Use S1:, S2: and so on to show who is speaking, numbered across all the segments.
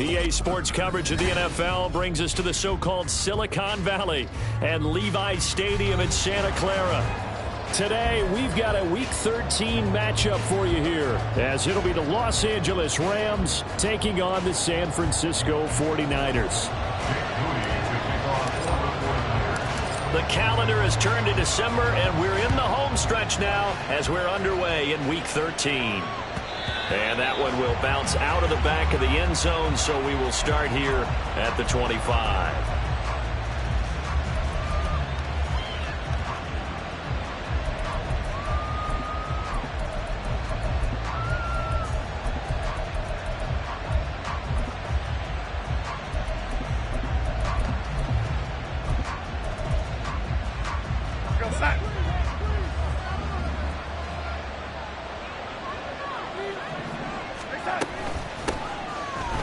S1: EA Sports coverage of the NFL brings us to the so-called Silicon Valley and Levi's Stadium in Santa Clara. Today, we've got a Week 13 matchup for you here, as it'll be the Los Angeles Rams taking on the San Francisco 49ers. The calendar has turned to December, and we're in the home stretch now as we're underway in Week 13. And that one will bounce out of the back of the end zone, so we will start here at the 25.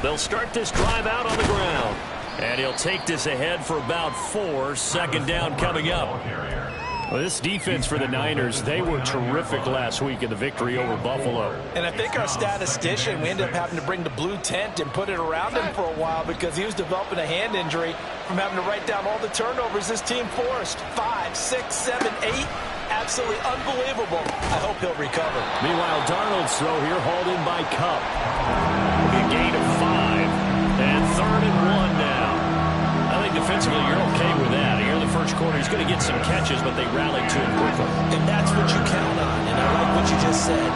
S1: They'll start this drive out on the ground. And he'll take this ahead for about 4. Second down coming up. Well, this defense for the Niners, they were terrific last week in the victory over Buffalo.
S2: And I think our statistician, we ended up having to bring the blue tent and put it around him for a while because he was developing a hand injury from having to write down all the turnovers this team forced. 5, 6, 7, 8. Absolutely unbelievable. I hope he'll recover.
S1: Meanwhile, Darnold's throw here hauled in by Kupp. A gain of 5. And 3rd and 1 now. I think defensively you're okay with that. Here in the first quarter, he's going to get some catches, but they rallied to him quickly.
S2: And that's what you count on. And I like what you just said.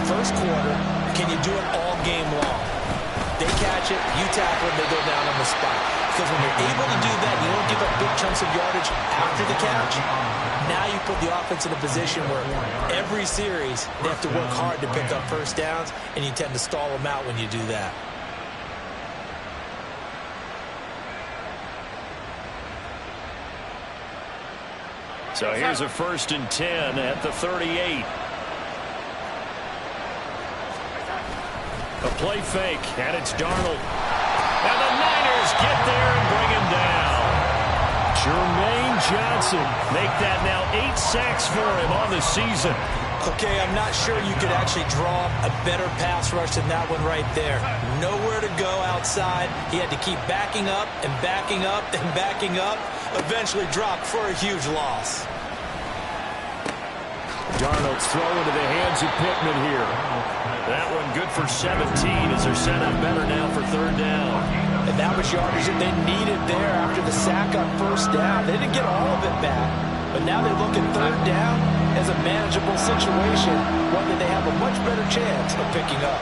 S2: First quarter, can you do it all game long? They catch it, you tackle it, they go down on the spot. Because when you're able to do that, you don't give up big chunks of yardage after the catch. Now you put the offense in a position where every series they have to work hard to pick up first downs, and you tend to stall them out when you do that.
S1: So here's a 1st and 10 at the 38. A play fake, and it's Darnold. And the Niners get there and bring him down. Jermaine Johnson make that now 8 sacks for him on the season.
S2: Okay, I'm not sure you could actually draw a better pass rush than that one right there. Nowhere to go outside. He had to keep backing up and backing up and backing up. Eventually dropped for a huge loss.
S1: Darnold's throw into the hands of Pittman here. That one good for 17 as they're set up better now for 3rd down.
S2: And that was yardage that they needed there after the sack on 1st down. They didn't get all of it back, but now they look at 3rd down as a manageable situation, one that they have a much better chance of picking up.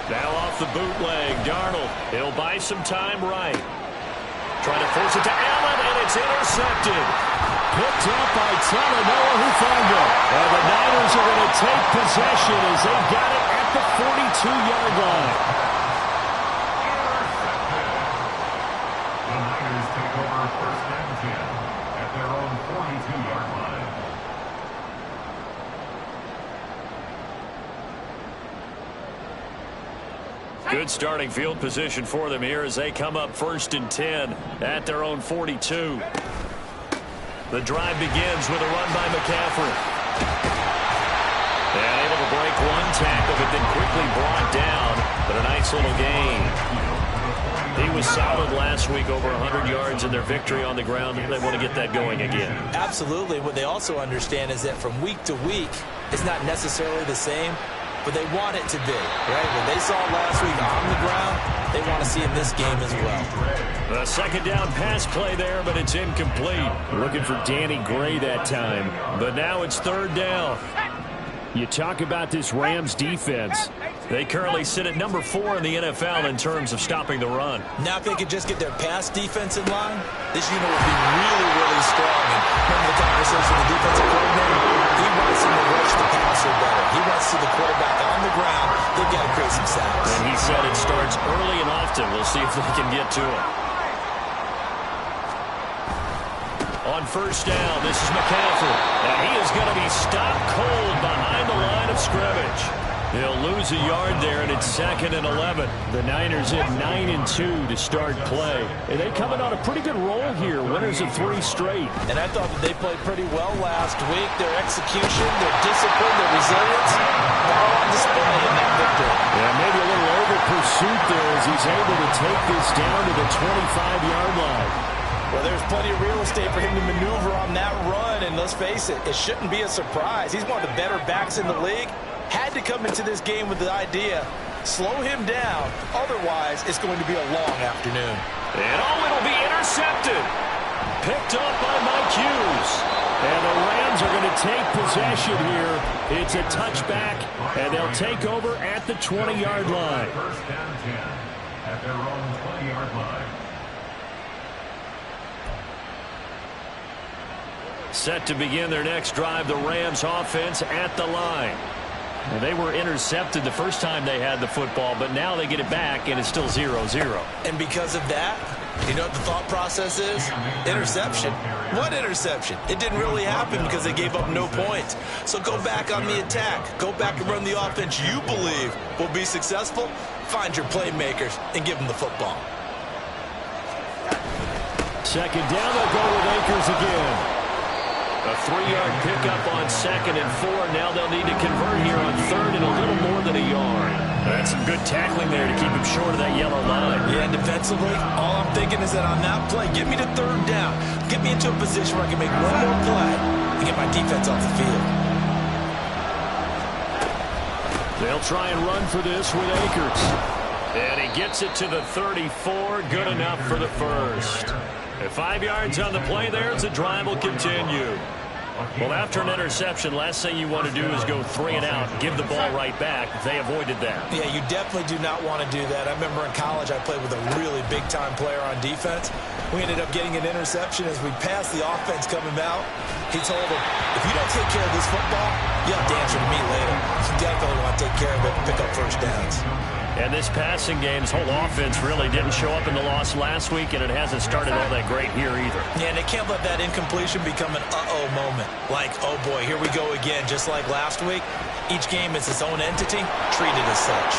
S1: Now off the bootleg, Darnold. He'll buy some time right. Trying to force it to Allen, and it's intercepted. Picked up by Talanoa Hufanga. And the Niners are going to take possession as they've got it at the 42-yard line.
S3: The Niners take over 1st and 10 at their own 42-yard line.
S1: Good starting field position for them here as they come up 1st and 10 at their own 42. The drive begins with a run by McCaffrey. And able to break one tackle, but then quickly brought down. But a nice little gain. He was solid last week, over 100 yards in their victory on the ground. They want to get that going again.
S2: Absolutely. What they also understand is that from week to week, it's not necessarily the same, but they want it to be, right? What they saw last week on the ground, they want to see in this game as well.
S1: A 2nd down pass play there, but it's incomplete. Looking for Danny Gray that time. But now it's 3rd down. You talk about this Rams defense. They currently sit at number 4 in the NFL in terms of stopping the run.
S2: Now if they could just get their pass defense in line, this unit would be really, really strong. And remember the conversation with the defensive coordinator? He wants them to rush the passer better. He wants to see the quarterback on the ground. They've got to create some sacks.
S1: And he said it starts early and often. We'll see if they can get to him. On 1st down, this is McCaffrey. And he is going to be stopped cold behind the line of scrimmage. He'll lose a yard there, and it's 2nd and 11. The Niners at 9-2 to start play. And they coming on a pretty good roll here, winners of 3 straight.
S2: And I thought that they played pretty well last week. Their execution, their discipline, their resilience, all on display in that victory.
S1: Yeah, maybe a little over pursuit there as he's able to take this down to the 25-yard line.
S2: Well, there's plenty of real estate for him to maneuver on that run, and let's face it, it shouldn't be a surprise. He's one of the better backs in the league. Had to come into this game with the idea, slow him down, otherwise it's going to be a long afternoon.
S1: And it'll be intercepted. Picked up by Mike Hughes. And the Rams are going to take possession here. It's a touchback, and they'll take over at the 20-yard line.
S3: First down 10 at their own 20-yard line.
S1: Set to begin their next drive, the Rams offense at the line. And they were intercepted the first time they had the football, but now they get it back, and it's still 0-0.
S2: And because of that, you know what the thought process is? Interception. What interception? It didn't really happen because they gave up no points. So go back on the attack. Go back and run the offense you believe will be successful. Find your playmakers and give them the football.
S1: Second down, they'll go with Akers again. A 3-yard pickup on 2nd and 4. Now they'll need to convert here on 3rd and a little more than a yard. That's some good tackling there to keep him short of that yellow line.
S2: Yeah, and defensively, all I'm thinking is that on that play, get me to 3rd down. Get me into a position where I can make one more play and get my defense off the field.
S1: They'll try and run for this with Akers. And he gets it to the 34. Good enough for the first. At 5 yards on the play there, the drive will continue. Well, after an interception, last thing you want to do is go 3 and out, give the ball right back. They avoided that.
S2: Yeah, you definitely do not want to do that. I remember in college I played with a really big-time player on defense. We ended up getting an interception as we passed the offense coming out. He told him, if you don't take care of this football, you have to answer to me later. You definitely want to take care of it and pick up first downs.
S1: And this passing game's whole offense really didn't show up in the loss last week, and it hasn't started all that great here either.
S2: Yeah, and they can't let that incompletion become an uh-oh moment. Like, oh boy, here we go again, just like last week. Each game is its own entity, treated as such.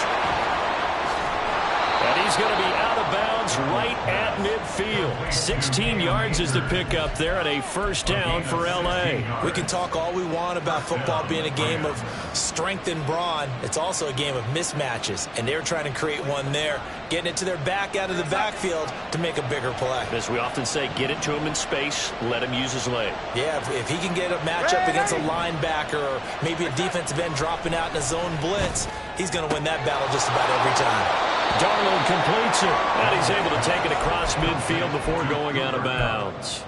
S1: And he's going to be out of bounds right at midfield. 16 yards is the pickup there, and a first down for L.A.
S2: We can talk all we want about football being a game of strength and brawn. It's also a game of mismatches, and they're trying to create one there, getting it to their back out of the backfield to make a bigger play.
S1: As we often say, get it to him in space, let him use his leg.
S2: Yeah, if he can get a matchup against a linebacker or maybe a defensive end dropping out in a zone blitz, he's going to win that battle just about every time.
S1: Darnold completes it, and he's able to take it across midfield before going out of bounds.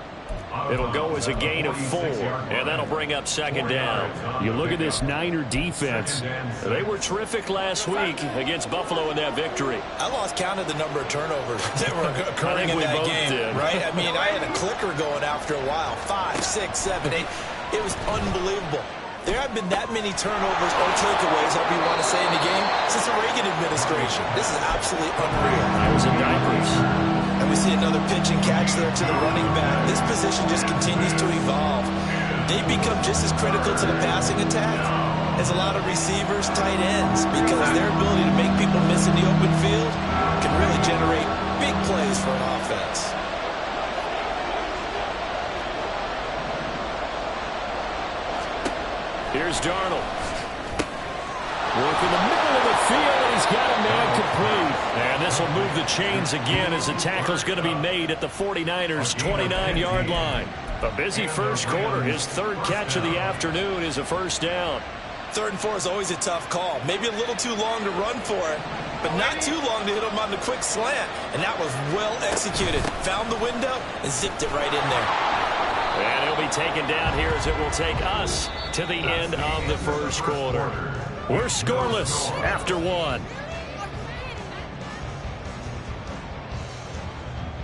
S1: It'll go as a gain of 4, and that'll bring up second down. You look at this Niner defense. They were terrific last week against Buffalo in that victory.
S2: I lost count of the number of turnovers that were occurring in that game, right? I mean, I had a clicker going after a while. 5, 6, 7, 8. It was unbelievable. There haven't been that many turnovers or takeaways, however you want to say, in the game since the Reagan administration. This is absolutely unreal.
S1: I was in diapers.
S2: And we see another pitch and catch there to the running back. This position just continues to evolve. They become just as critical to the passing attack as a lot of receivers, tight ends, because their ability to make people miss in the open field can really generate big plays for an offense.
S1: Here's Darnold. Work in the middle of the field, and he's got a man complete. And this will move the chains again as the tackle's going to be made at the 49ers' 29-yard line. A busy first quarter. His 3rd catch of the afternoon is a first down.
S2: 3rd and 4 is always a tough call. Maybe a little too long to run for it, but not too long to hit him on the quick slant. And that was well executed. Found the window and zipped it right in there.
S1: And he'll be taken down here as it will take us to the end of the first quarter. We're scoreless after 1.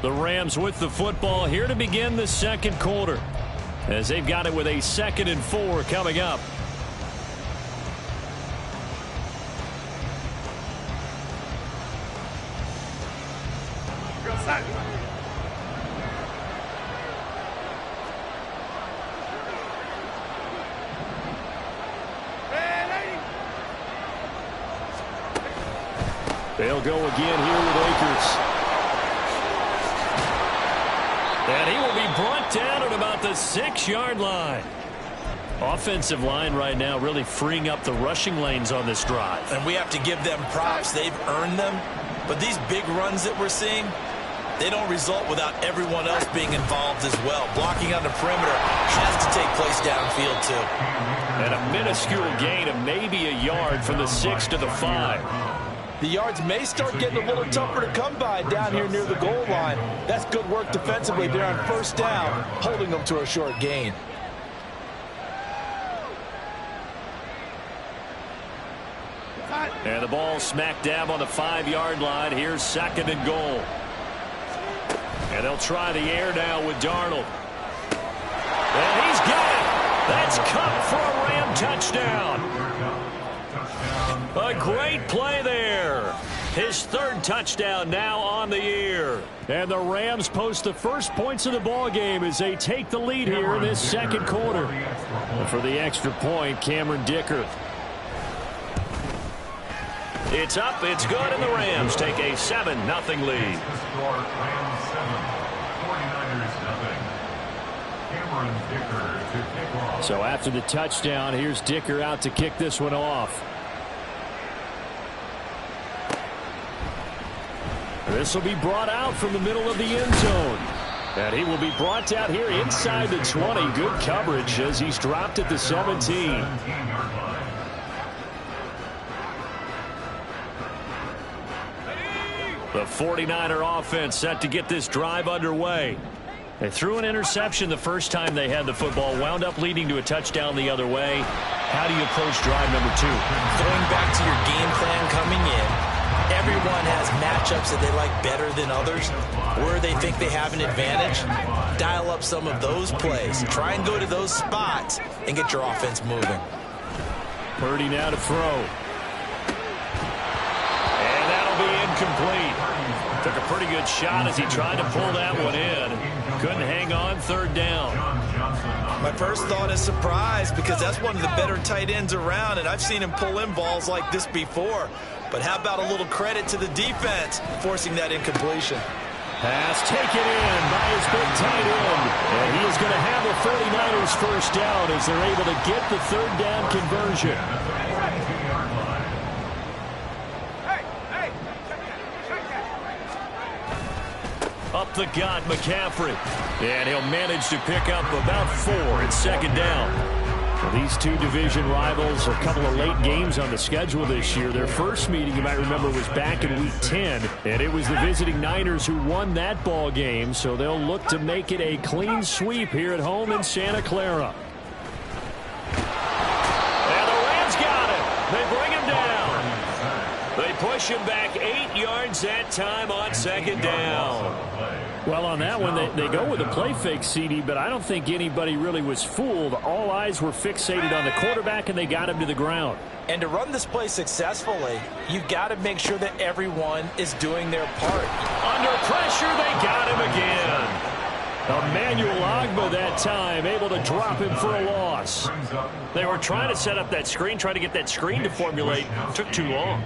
S1: The Rams with the football here to begin the second quarter, as they've got it with a 2nd and 4 coming up. They'll go again here with Akers. And he will be brought down at about the 6-yard line. Offensive line right now really freeing up the rushing lanes on this drive.
S2: And we have to give them props. They've earned them. But these big runs that we're seeing, they don't result without everyone else being involved as well. Blocking on the perimeter has to take place downfield too.
S1: And a minuscule gain of maybe a yard from the 6 to the 5.
S2: The yards may start getting a little tougher to come by down here near the goal line. That's good work defensively there on first down, holding them to a short gain.
S1: And the ball smack dab on the 5-yard line. Here's 2nd and goal. And they'll try the air now with Darnold. And he's got it. That's Cup for a Ram touchdown. A great play there. His 3rd touchdown now on the year. And the Rams post the first points of the ball game as they take the lead here in this 2nd quarter. And for the extra point, Cameron Dicker. It's up, it's good, and the Rams take a 7-0 lead. So after the touchdown, here's Dicker out to kick this one off. This will be brought out from the middle of the end zone. And he will be brought out here inside the 20. Good coverage as he's dropped at the 17. The 49er offense set to get this drive underway. They threw an interception the first time they had the football, wound up leading to a touchdown the other way. How do you approach drive number 2?
S2: Going back to your game plan coming in, everyone has matchups that they like better than others, where they think they have an advantage. Dial up some of those plays. Try and go to those spots and get your offense moving.
S1: Purdy now to throw. And that'll be incomplete. Took a pretty good shot as he tried to pull that one in. Couldn't hang on 3rd down.
S2: My first thought is surprise, because that's one of the better tight ends around, and I've seen him pull in balls like this before. But how about a little credit to the defense forcing that incompletion?
S1: Pass taken in by his big tight end. And he is going to have the 49ers first down as they're able to get the 3rd down conversion. Up the gut, McCaffrey. And he'll manage to pick up about 4 at 2nd down. Well, these two division rivals, a couple of late games on the schedule this year. Their first meeting, you might remember, was back in Week 10. And it was the visiting Niners who won that ball game. So they'll look to make it a clean sweep here at home in Santa Clara. And the Rams got it. They bring him down. They push him back 8 yards that time on 2nd down. Well, on that one, they go with a play fake, CD, but I don't think anybody really was fooled. All eyes were fixated on the quarterback, and they got him to the ground.
S2: And to run this play successfully, you've got to make sure that everyone is doing their part.
S1: Under pressure, they got him again. Emmanuel Ogbah that time, able to drop him for a loss. They were trying to set up that screen, trying to get that screen to formulate. Took too long.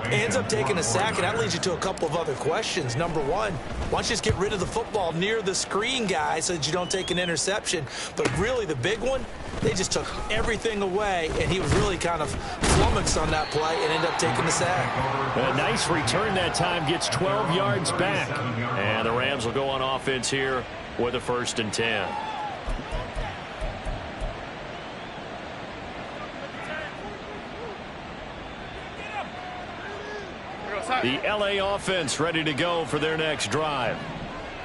S2: He ends up taking a sack, and that leads you to a couple of other questions. Number one, why don't you just get rid of the football near the screen guy so that you don't take an interception? But really, the big one, they just took everything away, and he was really kind of flummoxed on that play and ended up taking the sack.
S1: A nice return that time, gets 12 yards back. And the Rams will go on offense here with a 1st and 10. The LA offense ready to go for their next drive.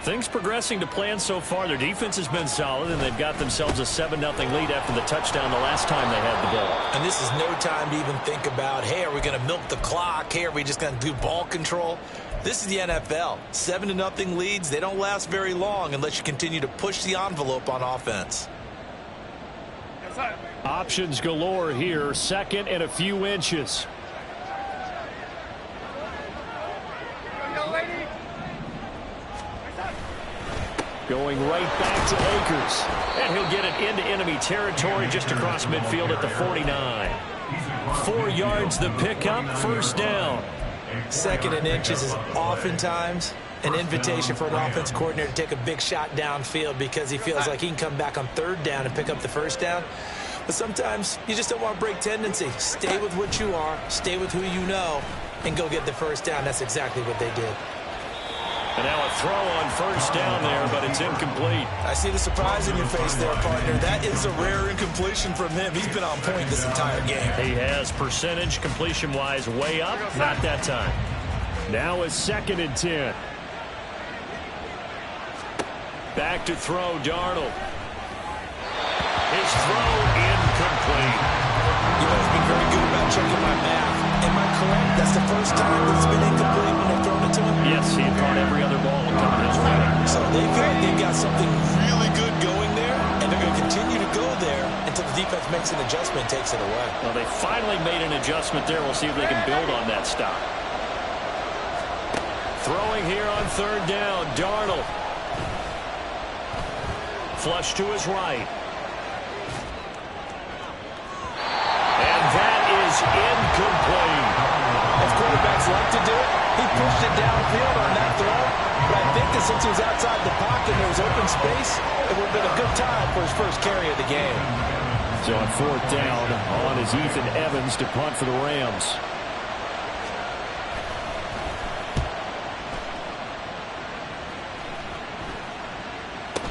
S1: Things progressing to plan so far. Their defense has been solid, and they've got themselves a 7-0 lead after the touchdown the last time they had the ball.
S2: And this is no time to even think about, hey, are we going to milk the clock? Hey, are we just going to do ball control? This is the NFL. 7-0 leads, they don't last very long unless you continue to push the envelope on offense.
S1: Options galore here. 2nd and a few inches. Going right back to Akers. And he'll get it into enemy territory just across midfield at the 49. 4 yards the pickup, 1st down.
S2: Second and inches is oftentimes an invitation for an offense coordinator to take a big shot downfield because he feels like he can come back on third down and pick up the first down. But sometimes you just don't want to break tendency. Stay with what you are, stay with who you know, and go get the first down. That's exactly what they did.
S1: And now a throw on first down there, but it's incomplete.
S2: I see the surprise in your face there, partner. That is a rare incompletion from him. He's been on point this entire game.
S1: He has percentage completion-wise way up. Not that time. Now a 2nd and 10. Back to throw, Darnold. His throw incomplete.
S2: You guys have been very good about checking my math. Am I correct? That's the first time it's been incomplete when they've thrown it to him?
S1: Yes, he had caught every other ball coming his way.
S2: So they feel like they've got something really good going there, and they're going to continue to go there until the defense makes an adjustment and takes it away.
S1: Well, they finally made an adjustment there. We'll see if they can build on that stop. Throwing here on third down, Darnold. Flush to his right. And that is incomplete.
S2: As quarterbacks like to do it, he pushed it downfield on that throw. But I think that since he was outside the pocket and there was open space, it would have been a good time for his first carry of the game.
S1: So on fourth down, on is Ethan Evans to punt for the Rams.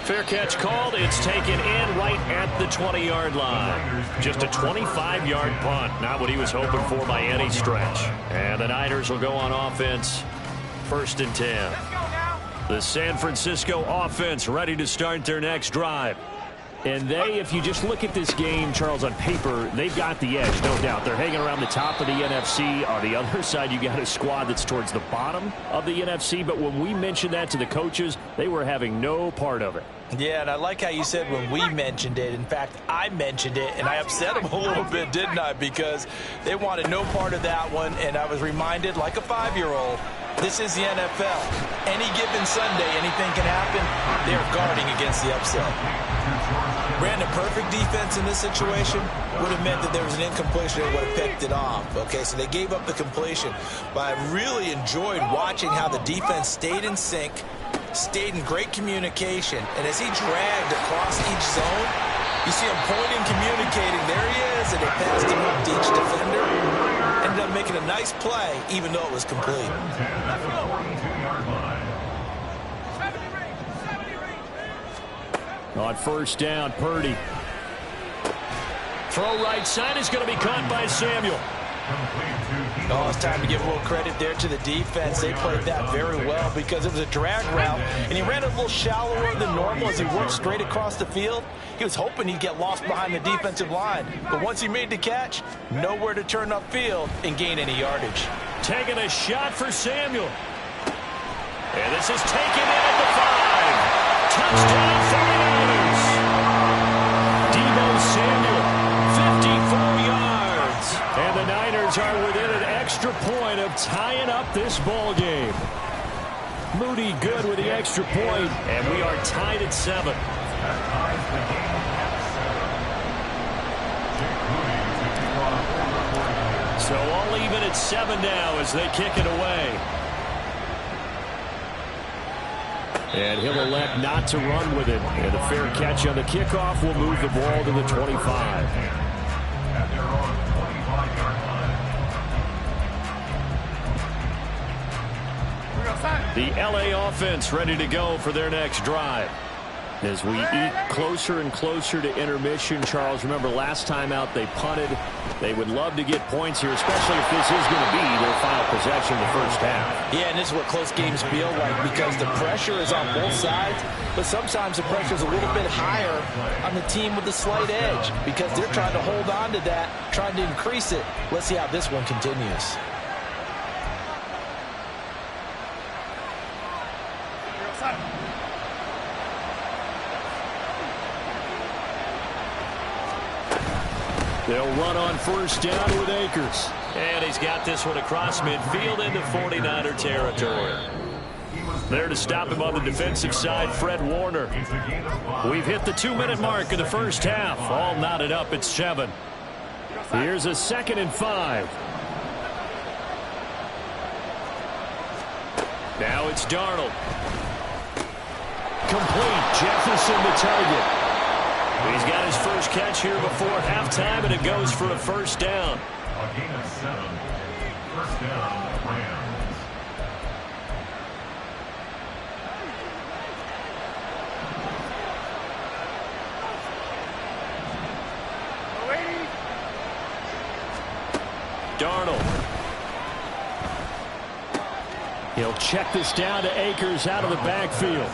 S1: Fair catch called. It's taken in right at the 20-yard line. Just a 25-yard punt. Not what he was hoping for by any stretch. And the Niners will go on offense. 1st and 10. The San Francisco offense ready to start their next drive. And they, if you just look at this game, Charles, on paper, they've got the edge, no doubt. They're hanging around the top of the NFC. On the other side, you got a squad that's towards the bottom of the NFC. But when we mentioned that to the coaches, they were having no part of it.
S2: Yeah, and I like how you said when we mentioned it. In fact, I mentioned it, and I upset them a little bit, didn't I? Because they wanted no part of that one, and I was reminded, like a 5-year-old, this is the NFL. Any given Sunday, anything can happen. They're guarding against the upset. Brandon, perfect defense in this situation would have meant that there was an incompletion and would have picked it off. Okay, so they gave up the completion. But I really enjoyed watching how the defense stayed in sync, stayed in great communication, and as he dragged across each zone, you see him pointing, communicating. There he is, and they passed him up to each defender. Ended up making a nice play, even though it was complete.
S1: On first down, Purdy. Throw right side is going to be caught by Samuel.
S2: Oh, it's time to give a little credit there to the defense. They played that very well because it was a drag route, and he ran a little shallower than normal as he worked straight across the field. He was hoping he'd get lost behind the defensive line, but once he made the catch, nowhere to turn upfield and gain any yardage.
S1: Taking a shot for Samuel. And this is taken in at the 5. Touchdown 49ers. Deebo Samuel, 54 yards. And the Niners are within an extra point of tying up this ball game. Moody good with the extra point, and we are tied at 7. So all even at 7 now as they kick it away. And he'll elect not to run with it. And the fair catch on the kickoff will move the ball to the 25. The LA offense ready to go for their next drive. As we eat closer and closer to intermission, Charles, remember last time out they punted. They would love to get points here, especially if this is going to be their final possession in the first half.
S2: Yeah, and this is what close games feel like because the pressure is on both sides, but sometimes the pressure is a little bit higher on the team with the slight edge because they're trying to hold on to that, trying to increase it. Let's see how this one continues.
S1: They'll run on first down with Akers. And he's got this one across midfield into 49er territory. There to stop him on the defensive side, Fred Warner. We've hit the 2-minute mark of the first half. All knotted up at 7. Here's a 2nd and 5. Now it's Darnold. Complete. Jefferson the target. He's got his first catch here before halftime, and it goes for a first down.
S3: A gain of 7. First down, Rams.
S1: Darnold. He'll check this down to Akers out of the backfield.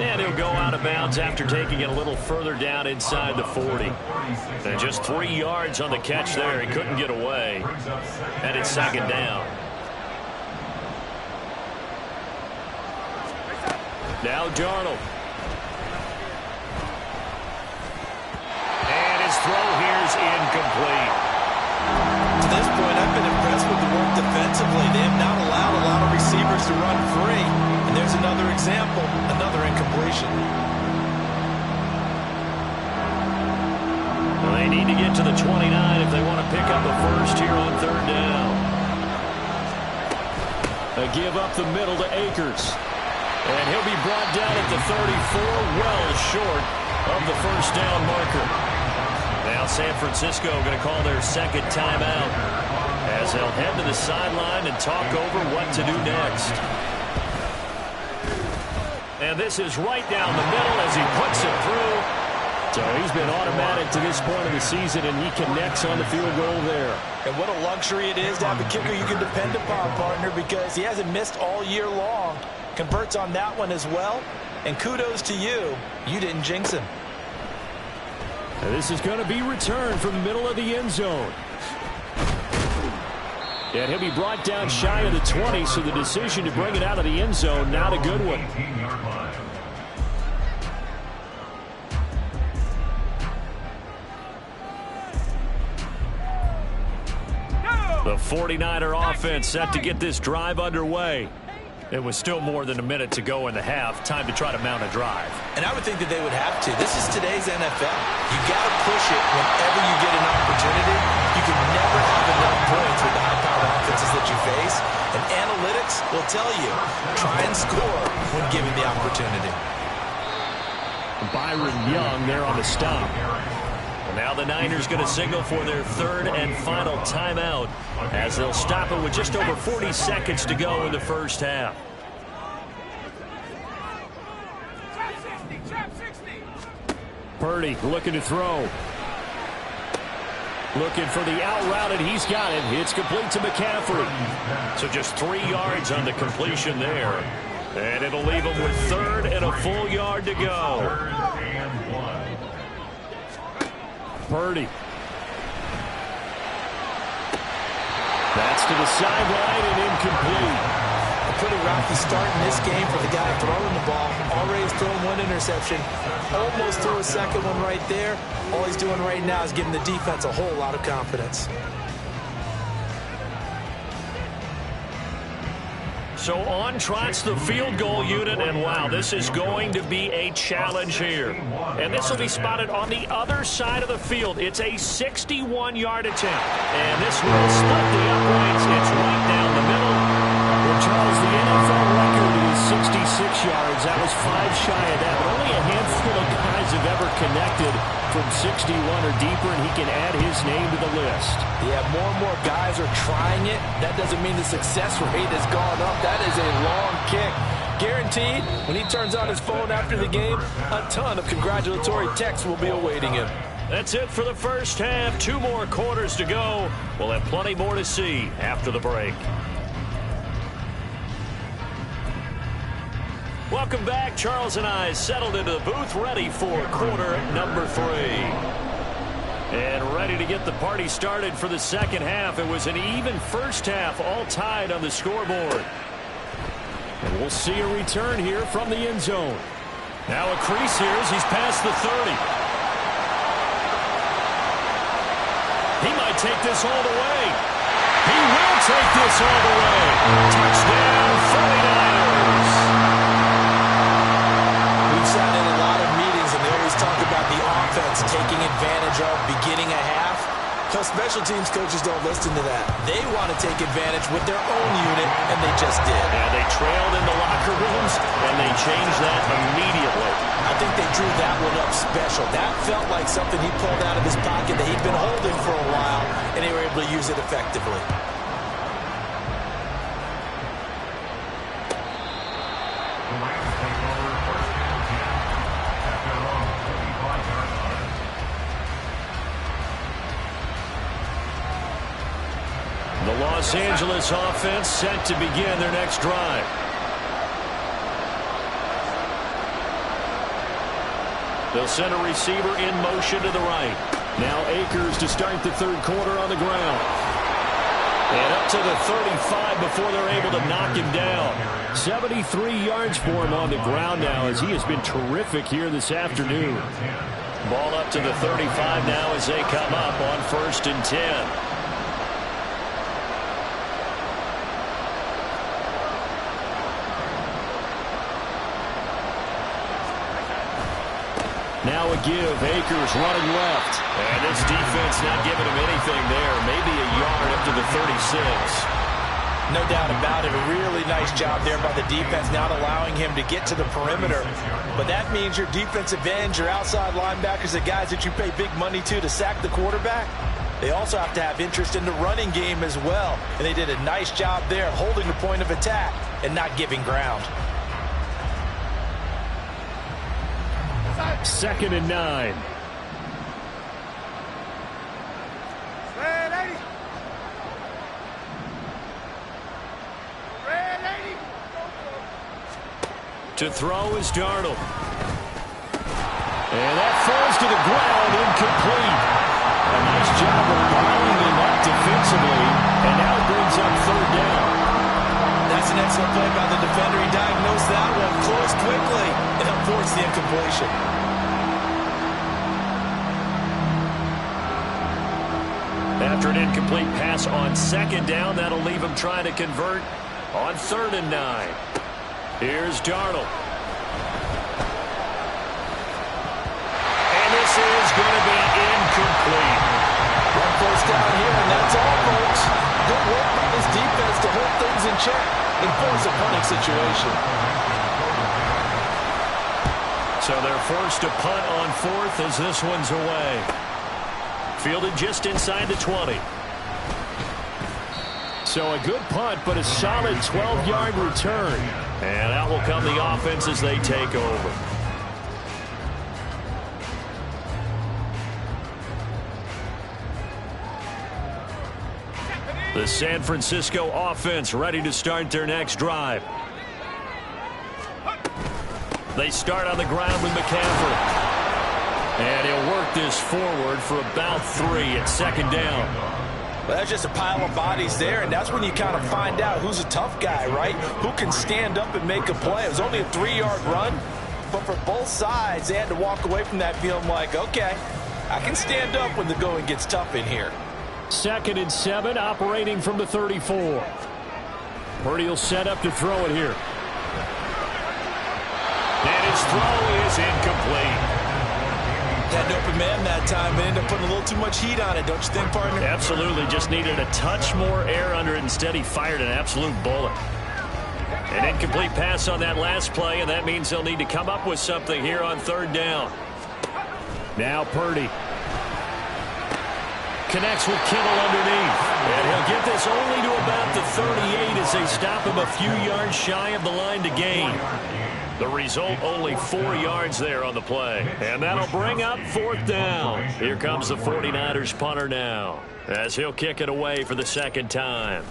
S1: And he'll go out of bounds after taking it a little further down inside the 40. And just 3 yards on the catch there. He couldn't get away. And it's second down. Now Darnold. And his throw here's incomplete.
S2: To this point, I've been impressed with the work defensively. They have not allowed a lot of receivers to run free. And there's another example, another incompletion.
S1: Well, they need to get to the 29 if they want to pick up a first here on third down. A give up the middle to Akers. And he'll be brought down at the 34, well short of the first down marker. Now San Francisco going to call their second timeout as they'll head to the sideline and talk over what to do next. And this is right down the middle as he puts it through. So he's been automatic to this point of the season, and he connects on the field goal there.
S2: And what a luxury it is to have a kicker you can depend upon, partner, because he hasn't missed all year long. Converts on that one as well. And kudos to you. You didn't jinx him.
S1: And this is going to be returned from the middle of the end zone. And he'll be brought down shy of the 20, so the decision to bring it out of the end zone, not a good one. The 49er offense set to get this drive underway. It was still more than a minute to go in the half. Time to try to mount a drive.
S2: And I would think that they would have to. This is today's NFL. You got to push it whenever you get an opportunity. You can never have enough points with the high-powered offenses that you face. And analytics will tell you, try and score when given the opportunity.
S1: Byron Young there on the stop. Now the Niners going to signal for their third and final timeout as they'll stop it with just over 40 seconds to go in the first half. Purdy looking to throw. Looking for the out route, and he's got it. It's complete to McCaffrey. So just 3 yards on the completion there. And it'll leave him with third and a full yard to go. Purdy. That's to the sideline and incomplete.
S2: A pretty rocky start in this game for the guy throwing the ball. Already has thrown one interception. Almost threw a second one right there. All he's doing right now is giving the defense a whole lot of confidence.
S1: So on trots the field goal unit, and wow, this is going to be a challenge here. And this will be spotted on the other side of the field. It's a 61-yard attempt. And this will split the uprights. It's right down the middle. Well, Charles, the NFL record is 66 yards. That was 5 shy of that, but only a handful of guys have ever connected from 61 or deeper, and he can add his name to the list.
S2: Yeah, more and more guys are trying it. That doesn't mean the success rate has gone up. That is a long kick. Guaranteed, when he turns on his phone after the game, a ton of congratulatory texts will be awaiting him.
S1: That's it for the first half. 2 more quarters to go. We'll have plenty more to see after the break. Welcome back. Charles and I settled into the booth, ready for quarter number 3. And ready to get the party started for the second half. It was an even first half, all tied on the scoreboard. And we'll see a return here from the end zone. Now a crease here as he's past the 30. He might take this all the way. He will take this all the way. Touchdown, 49ers.
S2: We've sat in a lot of meetings, and they always talk about the offense taking advantage of beginning a half. No, special teams coaches don't listen to that. They want to take advantage with their own unit, and they just did.
S1: And they trailed in the locker rooms, and they changed that immediately.
S2: I think they drew that one up special. That felt like something he pulled out of his pocket that he'd been holding for a while, and they were able to use it effectively.
S3: The Rams take over first and 10 at their own 35-yard line.
S1: The Los Angeles offense set to begin their next drive. They'll send a receiver in motion to the right. Now Akers to start the third quarter on the ground. And up to the 35 before they're able to knock him down. 73 yards for him on the ground now as he has been terrific here this afternoon. Ball up to the 35 now as they come up on 1st and 10. Now a give. Akers running left. And this defense not giving him anything there. Maybe a yard up to the 36.
S2: No doubt about it. A really nice job there by the defense, not allowing him to get to the perimeter. But that means your defensive ends, your outside linebackers, the guys that you pay big money to sack the quarterback, they also have to have interest in the running game as well. And they did a nice job there holding the point of attack and not giving ground.
S1: 2nd and 9. To throw is Darnold. And that falls to the ground, incomplete. A nice job of allowing him up defensively, and now brings up 3rd down.
S2: That's an excellent play by the defender. He diagnosed that one, closed quickly, and avoids the incompletion.
S1: After an incomplete pass on 2nd down, that'll leave him trying to convert on 3rd and 9. Here's Darnold. And this is going to be incomplete.
S2: 1 first down here, and that's all, folks. Good work by this defense to hold things in check and force a punting situation.
S1: So they're forced to punt on 4th as this one's away. Fielded just inside the 20. So a good punt, but a solid 12-yard return. And out will come the offense as they take over. The San Francisco offense ready to start their next drive. They start on the ground with McCaffrey. And he'll work this forward for about 3 at 2nd down.
S2: Well, that's just a pile of bodies there, and that's when you kind of find out who's a tough guy, right? Who can stand up and make a play. It was only a 3-yard run, but for both sides, they had to walk away from that feeling like, okay, I can stand up when the going gets tough in here.
S1: 2nd and 7, operating from the 34. Purdy will set up to throw it here. And his throw is incomplete.
S2: Had an open man that time, but ended up putting a little too much heat on it, don't you think, partner?
S1: Absolutely. Just needed a touch more air under it. Instead, he fired an absolute bullet. An incomplete pass on that last play, and that means they'll need to come up with something here on 3rd down. Now Purdy connects with Kittle underneath. And he'll get this only to about the 38 as they stop him a few yards shy of the line to gain. The result, only 4 yards there on the play. And that'll bring up 4th down. Here comes the 49ers punter now, as he'll kick it away for the 2nd time.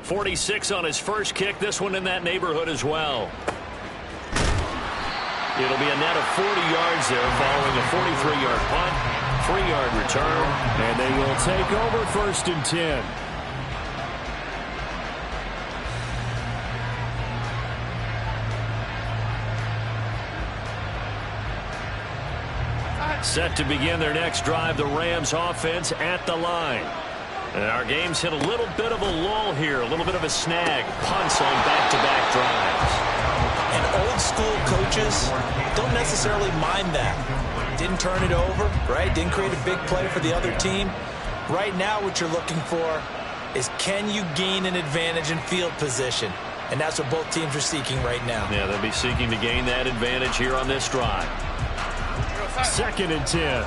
S1: 46 on his first kick, this one in that neighborhood as well. It'll be a net of 40 yards there following a 43-yard punt, 3-yard return, and they will take over 1st and 10. Set to begin their next drive, the Rams offense at the line. And our game's hit a little bit of a lull here, a little bit of a snag. Punts on back-to-back drives.
S2: And old school coaches don't necessarily mind that. Didn't turn it over, right? Didn't create a big play for the other team. Right now what you're looking for is, can you gain an advantage in field position? And that's what both teams are seeking right now.
S1: Yeah, they'll be seeking to gain that advantage here on this drive. 2nd and 10.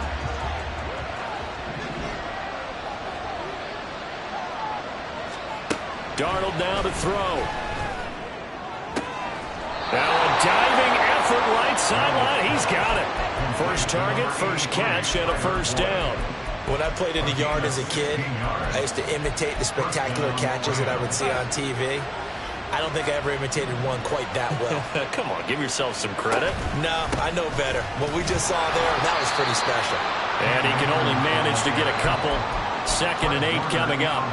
S1: Darnold now to throw. Now a diving effort right sideline. He's got it. First target, first catch, and a first down.
S2: When I played in the yard as a kid, I used to imitate the spectacular catches that I would see on TV. I don't think I ever imitated one quite that well.
S1: Come on, give yourself some credit.
S2: No, I know better. What we just saw there, that was pretty special.
S1: And he can only manage to get a couple. 2nd and 8 coming up.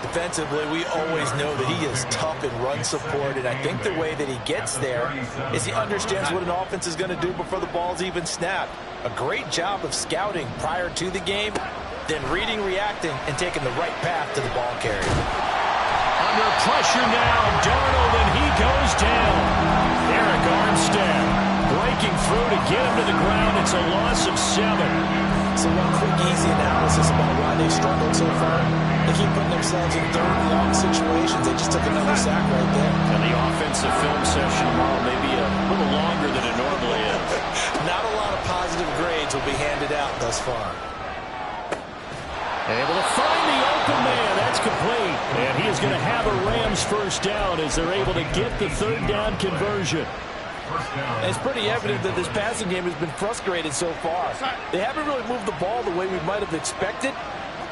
S2: Defensively, we always know that he is tough in run support, and I think the way that he gets there is he understands what an offense is going to do before the ball's even snapped. A great job of scouting prior to the game, then reading, reacting, and taking the right path to the ball carrier.
S1: Under pressure now, Darnold, and he goes down. Eric Armstead breaking through to get him to the ground. It's a loss of 7.
S2: So one quick, easy analysis about why they've struggled so far. They keep putting themselves in 3rd and long situations. They just took another sack right there.
S1: And the offensive film session tomorrow may be a little longer than it normally is.
S2: Not a lot of positive grades will be handed out thus far.
S1: Able to find the open man. That's complete. And he is going to have a Rams first down as they're able to get the 3rd down conversion.
S4: And it's pretty evident that this passing game has been frustrated so far. They haven't really moved the ball the way we might have expected,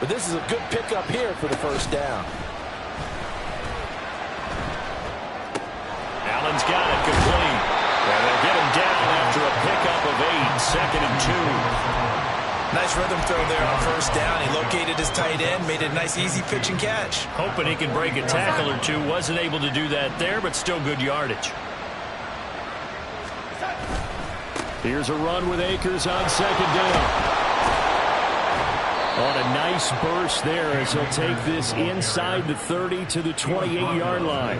S4: but this is a good pickup here for the first down.
S1: Allen's got it complete. And they'll get him down after a pickup of 8. 2nd and 2.
S2: Nice rhythm throw there on first down. He located his tight end, made it a nice easy pitch and catch.
S1: Hoping he can break a tackle or two. Wasn't able to do that there, but still good yardage. Here's a run with Akers on 2nd down. On a nice burst there as he'll take this inside the 30 to the 28-yard line.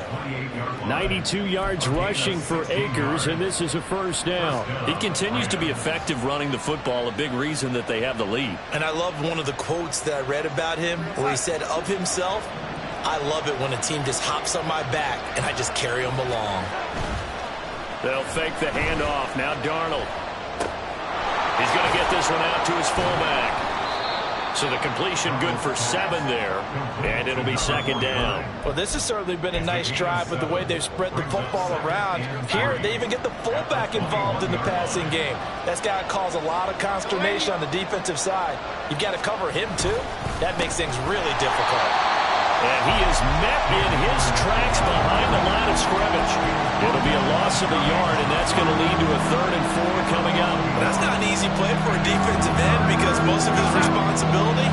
S1: 92 yards rushing for Akers, and this is a first down. He continues to be effective running the football, a big reason that they have the lead.
S2: And I love one of the quotes that I read about him where he said of himself, "I love it when a team just hops on my back and I just carry them along."
S1: They'll fake the handoff. Now Darnold. He's going to get this one out to his fullback. So the completion good for 7 there, and it'll be 2nd down.
S4: Well, this has certainly been a nice drive with the way they've spread the football around. Here, they even get the fullback involved in the passing game. That's got to cause a lot of consternation on the defensive side. You've got to cover him, too. That makes things really difficult.
S1: And he is met in his tracks behind the line of scrimmage. It'll be a loss of a yard, and that's going to lead to a 3rd and 4 coming up.
S2: That's not an easy play for a defensive end because most of his responsibility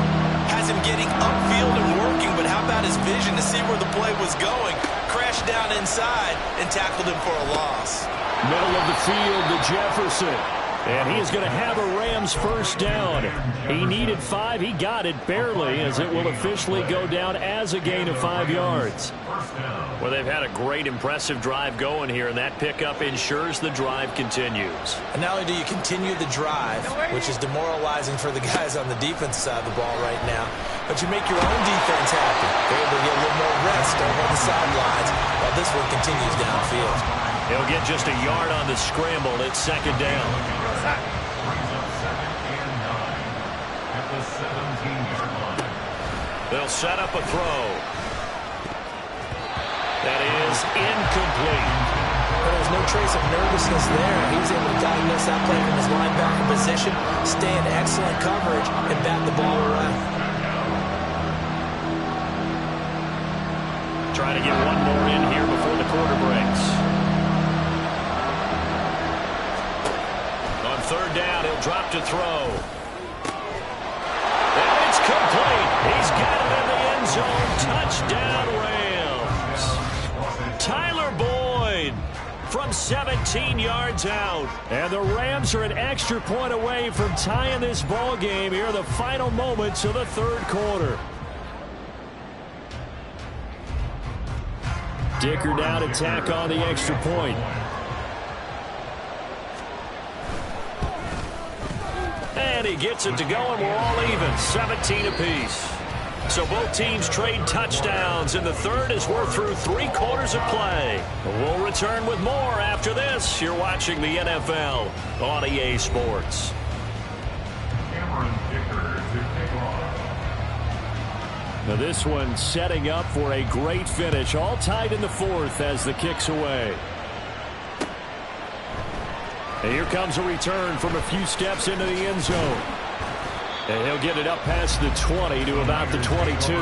S2: has him getting upfield and working, but how about his vision to see where the play was going, crashed down inside, and tackled him for a loss.
S1: Middle of the field to Jefferson. And he is going to have a Rams first down. He needed 5. He got it barely as it will officially go down as a gain of 5 yards. Well, they've had a great, impressive drive going here, and that pickup ensures the drive continues.
S2: And not only do you continue the drive, which is demoralizing for the guys on the defensive side of the ball right now, but you make your own defense happy. They're able to get a little more rest over the sidelines while this one continues downfield.
S1: He'll get just a yard on the scramble. It's 2nd down. They'll set up a throw. That is incomplete.
S2: There's no trace of nervousness there. He was able to diagnose that play from his linebacker position, stay in excellent coverage, and bat the ball away.
S1: Trying to get one more in here before the quarter breaks. On 3rd down, he'll drop to throw. And it's complete. He's got it in the end zone. Touchdown, Rams. Tyler Boyd from 17 yards out. And the Rams are an extra point away from tying this ball game here in the final moments of the 3rd quarter. Dicker down to tack on the extra point. And he gets it to go, and we're all even, 17 apiece. So both teams trade touchdowns in the third as we're through 3 quarters of play. We'll return with more after this. You're watching the NFL on EA Sports. Now this one setting up for a great finish. All tied in the fourth as the kick's away. And here comes a return from a few steps into the end zone. And he'll get it up past the 20 to about the 22.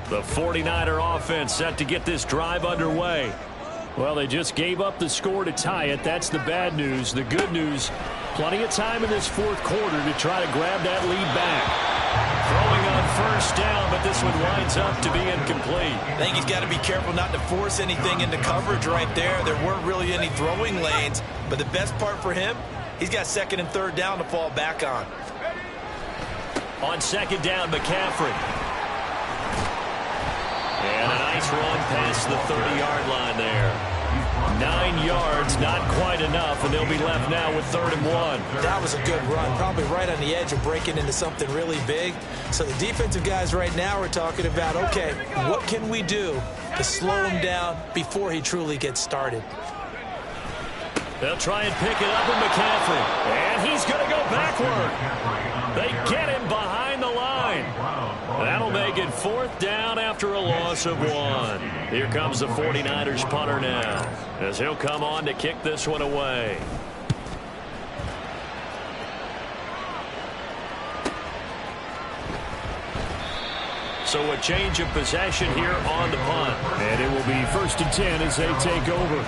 S1: The 49er offense set to get this drive underway. Well, they just gave up the score to tie it. That's the bad news. The good news, plenty of time in this fourth quarter to try to grab that lead back. Throwing on first down, but this one winds up to be incomplete.
S2: I think he's got to be careful not to force anything into coverage right there. There weren't really any throwing lanes, but the best part for him, he's got second and third down to fall back on.
S1: On second down, McCaffrey. And a nice run past the 30-yard line there. 9 yards, not quite enough, and they'll be left now with 3rd and 1.
S2: That was a good run, probably right on the edge of breaking into something really big. So the defensive guys right now are talking about, okay, what can we do to slow him down before he truly gets started?
S1: They'll try and pick it up with McCaffrey, and he's going to go backward. They get him behind the line. That'll make it 4th down after a loss of 1. Here comes the 49ers punter now, as he'll come on to kick this one away. So a change of possession here on the punt. And it will be 1st and 10 as they take over.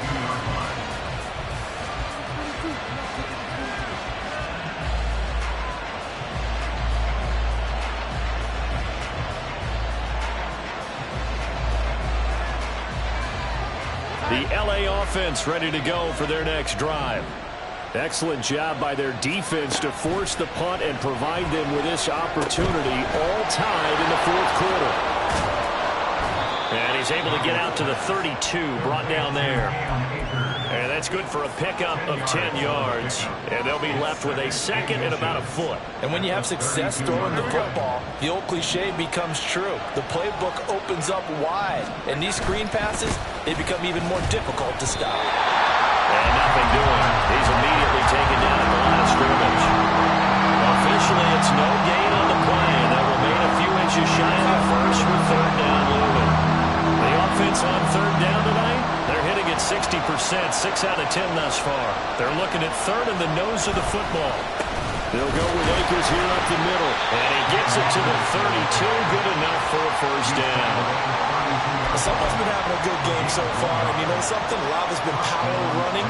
S1: The LA offense ready to go for their next drive. Excellent job by their defense to force the punt and provide them with this opportunity, all tied in the fourth quarter. And he's able to get out to the 32, brought down there. And that's good for a pickup of 10 yards. And they'll be left with a 2nd and about a foot.
S2: And when you have success throwing the football, the old cliche becomes true. The playbook opens up wide. And these screen passes, they become even more difficult to stop.
S1: And nothing doing. He's immediately taken down at the line of scrimmage. Officially, it's no gain on the play, and they'll remain a few inches shy of the first with 3rd down looming. The offense on 3rd down tonight, they're hitting at 60%, 6 out of 10 thus far. They're looking at 3rd in the nose of the football. They'll go with Akers here up the middle, and he gets it to the 32, good enough for a 1st down.
S2: Someone's been having a good game so far, and you know something? A lot has been power running.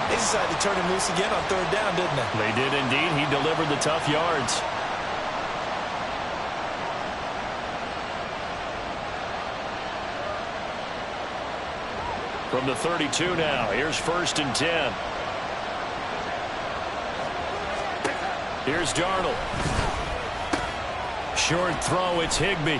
S2: They decided to turn him loose again on 3rd down, didn't they?
S1: They did indeed. He delivered the tough yards. From the 32 now, here's 1st and 10. Here's Darnold. Short throw, it's Higbee.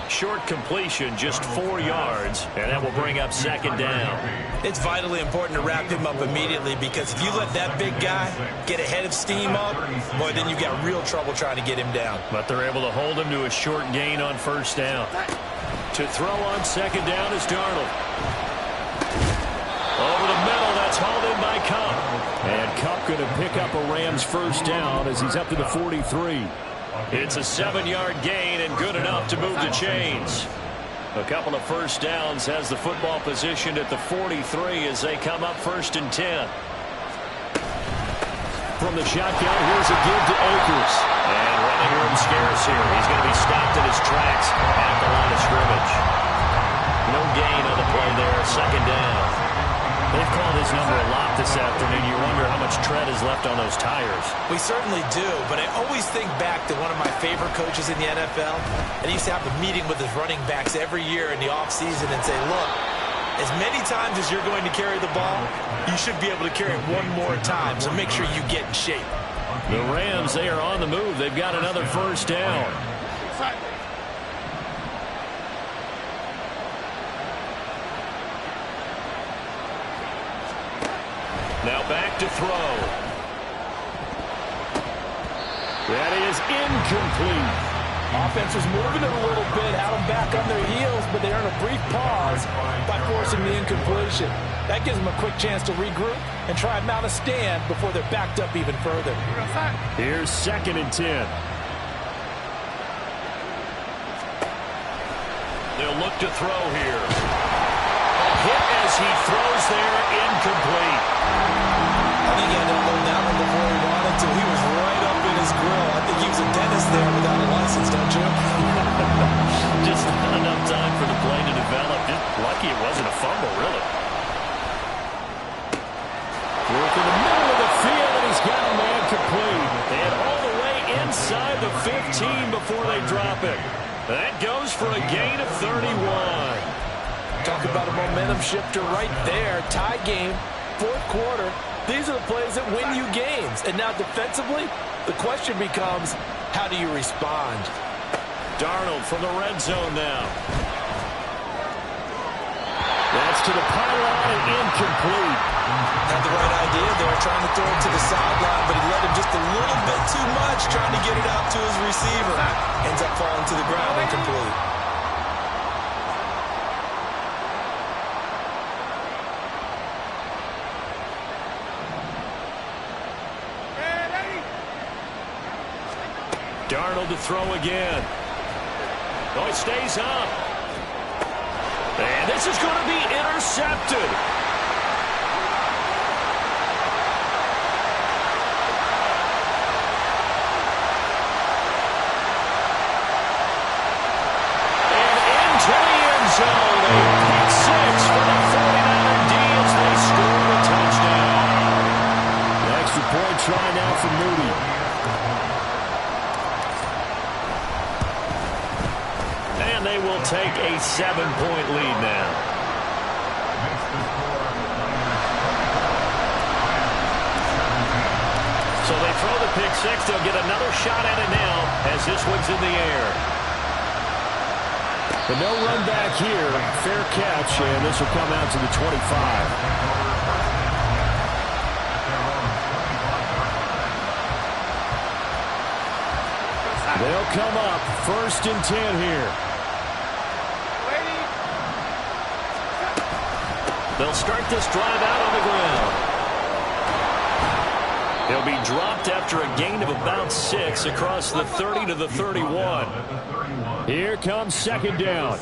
S1: Short completion, just 4 yards, and that will bring up 2nd down.
S2: It's vitally important to wrap him up immediately, because if you let that big guy get ahead of steam up, boy, then you've got real trouble trying to get him down.
S1: But they're able to hold him to a short gain on 1st down. To throw on 2nd down is Darnold. Over the middle, that's hauled in by Kupp. And Kupp going to pick up a Rams 1st down as he's up to the 43. It's a 7-yard gain and good enough to move the chains. A couple of 1st downs has the football positioned at the 43 as they come up 1st and 10. From the shotgun, here's a give to Akers. And running room scarce here. He's going to be stopped in his tracks at the line of scrimmage. No gain on the play there, 2nd down. They've called his number a lot this afternoon. You wonder how much tread is left on those tires.
S2: We certainly do, but I always think back to one of my favorite coaches in the NFL, and he used to have a meeting with his running backs every year in the offseason and say, look, as many times as you're going to carry the ball, you should be able to carry it one more time, so make sure you get in shape.
S1: The Rams, they are on the move. They've got another 1st down. Now back to throw. That is incomplete.
S4: Offense was moving it a little bit, had them back on their heels, but they earned a brief pause by forcing the incompletion. That gives them a quick chance to regroup and try and mount a stand before they're backed up even further.
S1: Here's 2nd and 10. They'll look to throw here. A hit as he throws there, incomplete.
S4: I think he had to unload that one before he wanted to. He was right up in his grill. I think he was a dentist there without a license, don't you?
S1: Just not enough time for the play to develop. Just lucky it wasn't a fumble, really. Work in the middle of the field, and he's got a man complete. And all the way inside the 15 before they drop it. That goes for a gain of 31.
S4: Talk about a momentum shifter right there. Tie game, 4th quarter. These are the plays that win you games. And now defensively, the question becomes, how do you respond?
S1: Darnold from the red zone now. That's to the pylon and incomplete.
S4: Had the right idea there, trying to throw it to the sideline, but he let him just a little bit too much, trying to get it out to his receiver. Ends up falling to the ground incomplete.
S1: Darnold to throw again. Oh, it stays up. And this is going to be intercepted. And into the end zone. A pick six for the 49er D as they score a touchdown. The extra point try now for Moody. And they will take a 7-point lead now. So they throw the pick six. They'll get another shot at it now as this one's in the air. But no run back here. Fair catch, and this will come out to the 25. They'll come up 1st and 10 here. They'll start this drive out on the ground. They'll be dropped after a gain of about 6 across the 30 to the 31. Here comes 2nd down.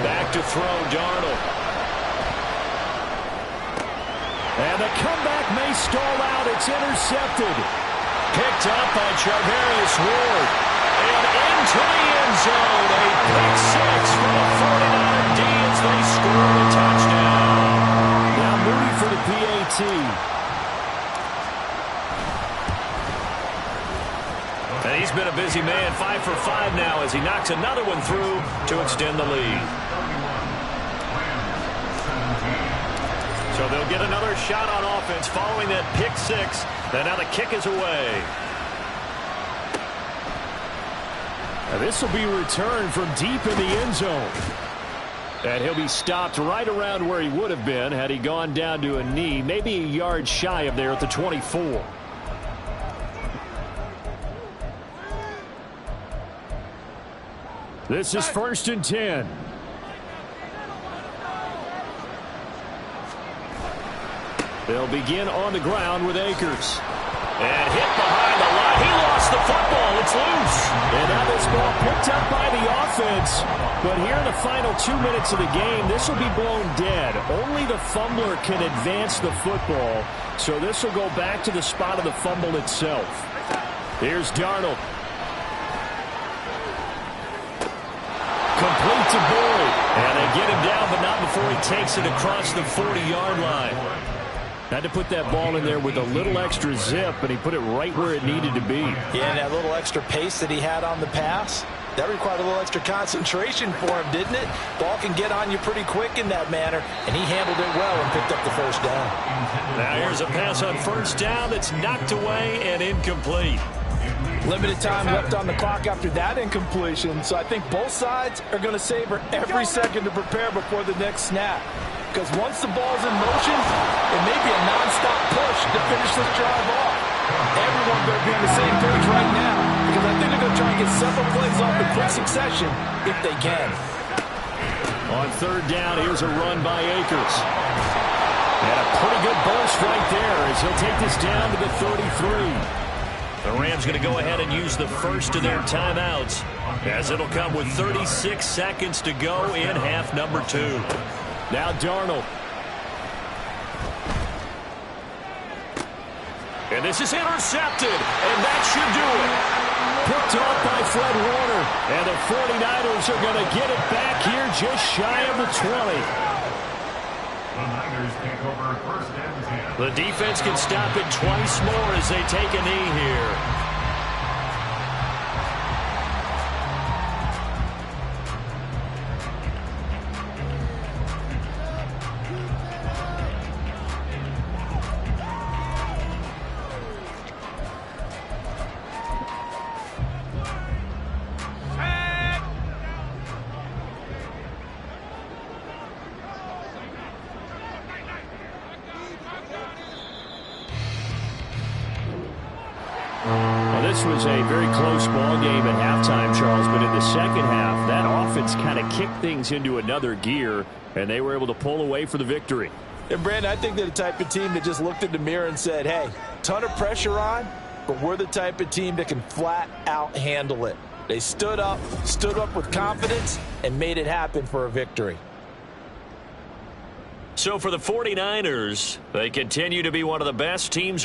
S1: Back to throw, Darnold. And the comeback may stall out. It's intercepted. Picked up by Charvarius Ward. And into the end zone. A pick six for the 49er D as they score a touchdown. Now Moody for the PAT. And he's been a busy man. 5 for 5 now as he knocks another one through to extend the lead. So they'll get another shot on offense following that pick six. And now the kick is away. Now this will be returned from deep in the end zone. And he'll be stopped right around where he would have been had he gone down to a knee, maybe a yard shy of there at the 24. This is 1st and 10. They'll begin on the ground with Akers. And hit behind the line. He lost the football. It's loose. And now this ball picked up by the offense. But here in the final 2 minutes of the game, this will be blown dead. Only the fumbler can advance the football. So this will go back to the spot of the fumble itself. Here's Darnold. Complete to Boyd. And they get him down, but not before he takes it across the 40-yard line. Had to put that ball in there with a little extra zip, and he put it right where it needed to be.
S4: Yeah, and that little extra pace that he had on the pass, that required a little extra concentration for him, didn't it? Ball can get on you pretty quick in that manner, and he handled it well and picked up the 1st down.
S1: Now here's a pass on 1st down that's knocked away and incomplete.
S4: Limited time left on the clock after that incompletion, so I think both sides are going to savor every second to prepare before the next snap. because once the ball's in motion, it may be a nonstop push to finish this drive off. Everyone better be on the same page right now, because I think they're going to try and get several plays off in quick succession if they can.
S1: On third down, here's a run by Akers. And a pretty good burst right there as he'll take this down to the 33. The Rams going to go ahead and use the first of their timeouts, as it'll come with 36 seconds to go in half number 2. Now Darnold. And this is intercepted, and that should do it. Picked off by Fred Warner, and the 49ers are going to get it back here just shy of the 20.
S3: The Niners take over first and 10.
S1: The defense can stop it twice more as they take a knee here. This was a very close ball game at halftime, Charles, but in the second half, that offense kind of kicked things into another gear, and they were able to pull away for the victory.
S4: And, Brandon, I think they're the type of team that just looked in the mirror and said, hey, ton of pressure on, but we're the type of team that can flat out handle it. They stood up with confidence, and made it happen for a victory.
S1: So for the 49ers, they continue to be one of the best teams